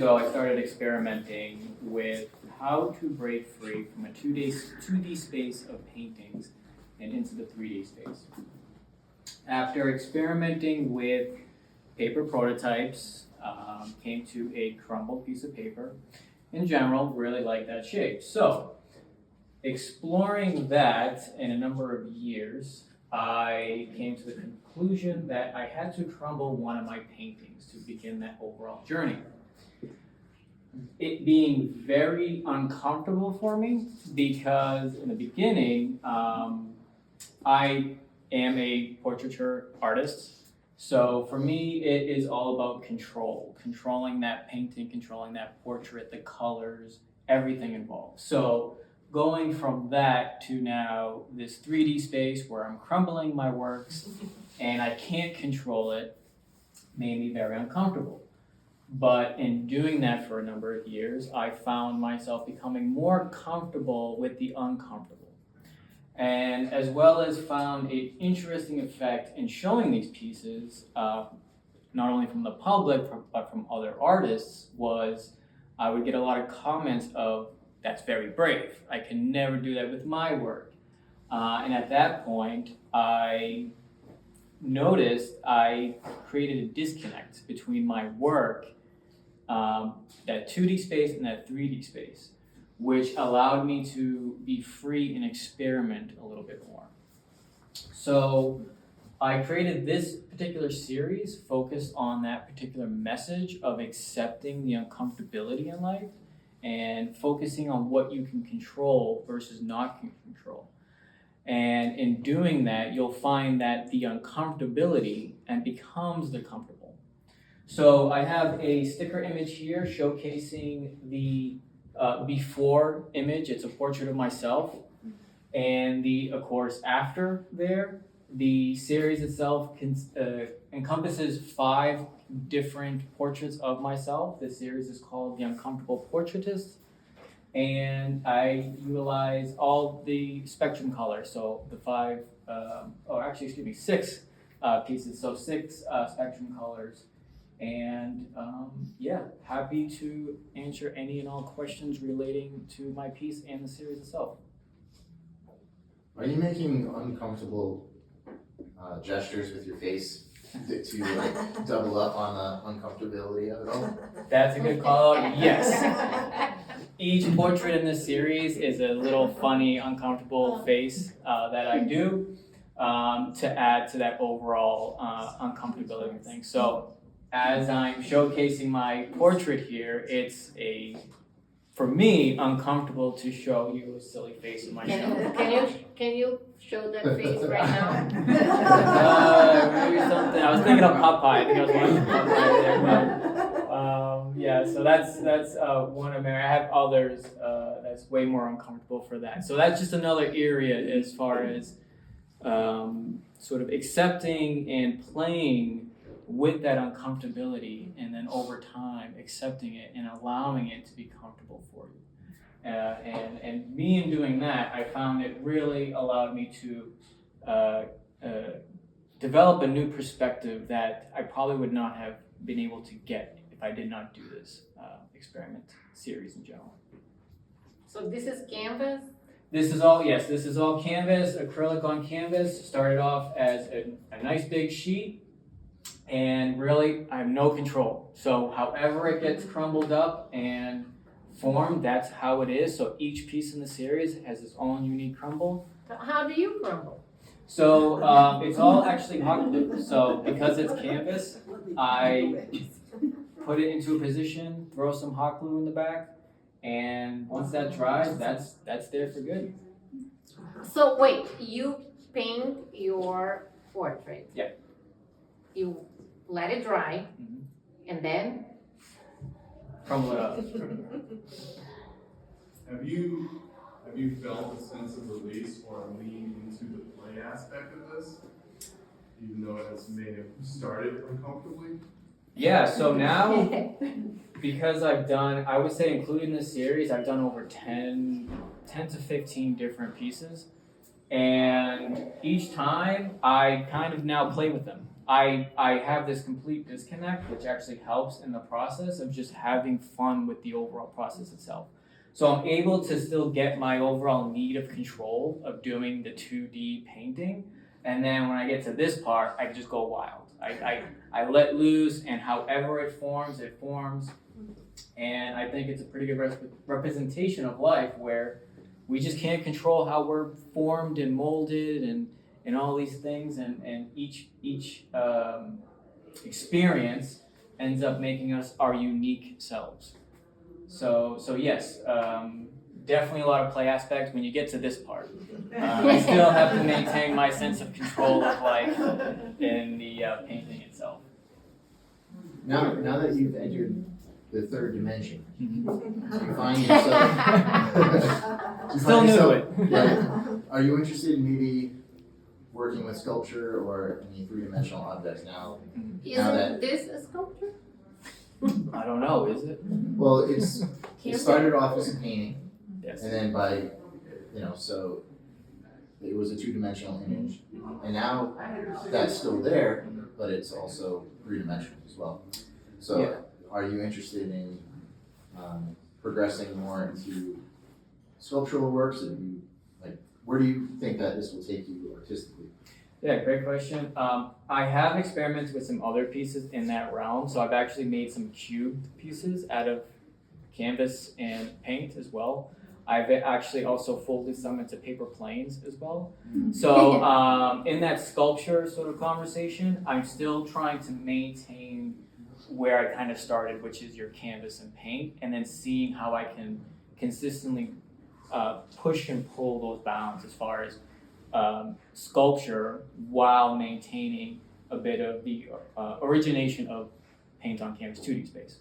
ago, I started experimenting with how to break free from a 2D space of paintings and into the 3D space. After experimenting with paper prototypes, came to a crumbled piece of paper. In general, really like that shape. So, exploring that in a number of years, I came to the conclusion that I had to crumble one of my paintings to begin that overall journey. It being very uncomfortable for me because in the beginning, I am a portraiture artist. So for me, it is all about control, controlling that painting, controlling that portrait, the colors, everything involved. So going from that to now this 3D space where I'm crumbling my works and I can't control it made me very uncomfortable. But in doing that for a number of years, I found myself becoming more comfortable with the uncomfortable. And as well as found an interesting effect in showing these pieces, not only from the public, but from other artists, was I would get a lot of comments of, "That's very brave. I can never do that with my work." And at that point, I noticed I created a disconnect between my work, that 2D space and that 3D space, which allowed me to be free and experiment a little bit more. So I created this particular series focused on that particular message of accepting the uncomfortability in life and focusing on what you can control versus not can control. And in doing that, you'll find that the uncomfortability and becomes the comfortable. So I have a sticker image here showcasing the before image. It's a portrait of myself. And of course, after there, the series itself encompasses 5 different portraits of myself. This series is called The Uncomfortable Portraitist. And I utilize all the spectrum colors. So the 6 pieces. So 6 spectrum colors. And happy to answer any and all questions relating to my piece and the series itself. Are you making uncomfortable gestures with your face to double up on the uncomfortability of it all? That's a good call out. Yes. Each portrait in this series is a little funny, uncomfortable face that I do to add to that overall uncomfortability thing. So as I'm showcasing my portrait here, it's for me, uncomfortable to show you a silly face of myself. Can you show that face right now? Maybe something. I was thinking of Popeye. I think I was watching Popeye there. So that's one of mine. I have others that's way more uncomfortable for that. So that's just another area as far as sort of accepting and playing with that uncomfortability, and then over time accepting it and allowing it to be comfortable for you. And me in doing that, I found it really allowed me to develop a new perspective that I probably would not have been able to get if I did not do this experiment series in general. So this is canvas? This is all canvas, acrylic on canvas. Started off as a nice big sheet. And really, I have no control. So however it gets crumbled up and formed, that's how it is. So each piece in the series has its own unique crumble. How do you crumble? So it's all actually hot glue. So because it's canvas, I put it into a position, throw some hot glue in the back, and once that dries, that's there for good. So wait, you paint your portrait. Yeah. You let it dry, and then crumble it up. Have you felt a sense of release or a lean into the play aspect of this, even though it may have started uncomfortably? Yeah. So now, because I've done, I would say, including this series, I've done over 10 to 15 different pieces, and each time I kind of now play with them. I have this complete disconnect, which actually helps in the process of just having fun with the overall process itself. So I'm able to still get my overall need of control of doing the 2D painting, and then when I get to this part, I can just go wild. I let loose, and however it forms, and I think it's a pretty good representation of life where we just can't control how we're formed and molded and all these things, and each experience ends up making us our unique selves. So yes, definitely a lot of play aspects when you get to this part. I still have to maintain my sense of control of life in the painting itself. Now that you've entered the third dimension, Mm-hmm. you find yourself. you Still find new to yourself- it. Right. Are you interested in maybe working with sculpture or any three-dimensional objects now? Isn't this a sculpture? I don't know, is it? Well, it started off as a painting, Yes. and then so it was a two-dimensional image, and now that's still there, but it's also three-dimensional as well. So, Yeah. Are you interested in progressing more into sculptural works? And where do you think that this will take you artistically? Yeah, great question. I have experimented with some other pieces in that realm. So I've actually made some cubed pieces out of canvas and paint as well. I've actually also folded some into paper planes as well. So in that sculpture sort of conversation, I'm still trying to maintain where I kind of started, which is your canvas and paint, and then seeing how I can consistently push and pull those bounds as far as sculpture while maintaining a bit of the origination of paint on canvas 2D space.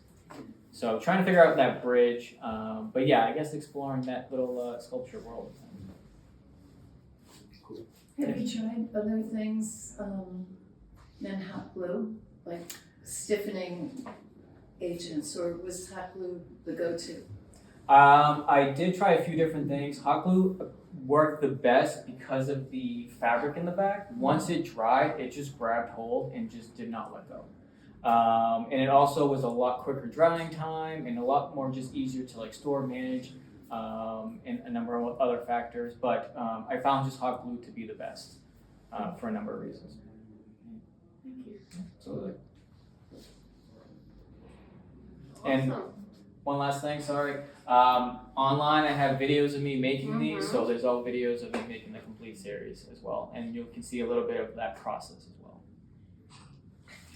So trying to figure out that bridge, but yeah, I guess exploring that little sculpture world. Have you tried other things than hot glue, like stiffening agents, or was hot glue the go-to? I did try a few different things. Hot glue worked the best because of the fabric in the back. Once it dried, it just grabbed hold and just did not let go. And it also was a lot quicker drying time and a lot more just easier to like store, manage, and a number of other factors. But I found just hot glue to be the best for a number of reasons. Thank you. Absolutely. Awesome. And one last thing, sorry. Online, I have videos of me making these, so there's all videos of me making the complete series as well, and you can see a little bit of that process as well.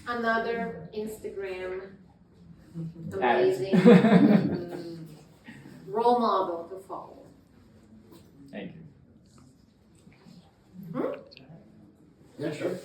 Another Instagram Ads. amazing role model to follow. Thank you. Yeah, sure.